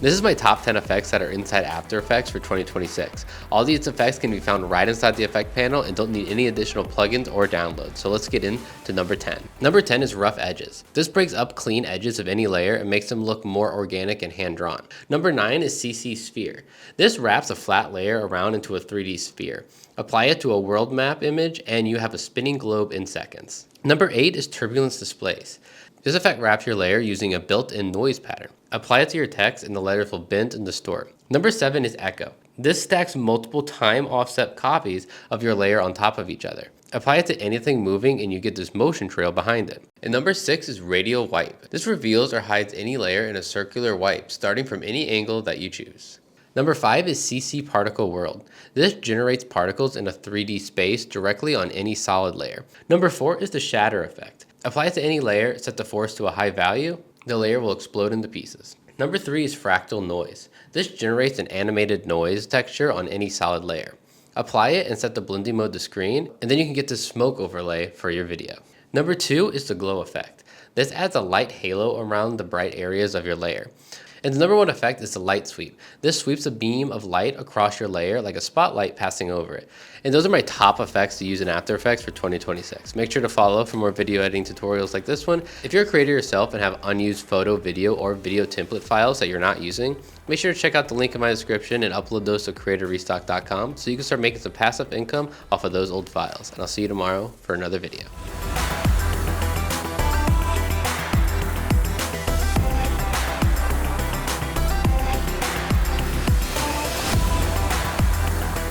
This is my top 10 effects that are inside After Effects for 2026. All these effects can be found right inside the effect panel and don't need any additional plugins or downloads. So let's get into number 10. Number 10 is rough edges. This breaks up clean edges of any layer and makes them look more organic and hand-drawn. Number 9 is CC Sphere. This wraps a flat layer around into a 3D sphere. Apply it to a world map image and you have a spinning globe in seconds. Number 8 is Turbulence Displace. This effect wraps your layer using a built-in noise pattern. Apply it to your text and the letters will bend and distort. Number 7 is Echo. This stacks multiple time offset copies of your layer on top of each other. Apply it to anything moving and you get this motion trail behind it. And number 6 is Radial Wipe. This reveals or hides any layer in a circular wipe, starting from any angle that you choose. Number 5 is CC Particle World. This generates particles in a 3D space directly on any solid layer. Number 4 is the Shatter effect. Apply it to any layer, set the force to a high value, the layer will explode into pieces. Number 3 is Fractal Noise. This generates an animated noise texture on any solid layer. Apply it and set the blending mode to screen, and then you can get this smoke overlay for your video. Number 2 is the Glow effect. This adds a light halo around the bright areas of your layer. And the number 1 effect is the Light Sweep. This sweeps a beam of light across your layer like a spotlight passing over it. And those are my top effects to use in After Effects for 2026. Make sure to follow for more video editing tutorials like this one. If you're a creator yourself and have unused photo, video, or video template files that you're not using, make sure to check out the link in my description and upload those to creatorrestock.com so you can start making some passive income off of those old files. And I'll see you tomorrow for another video.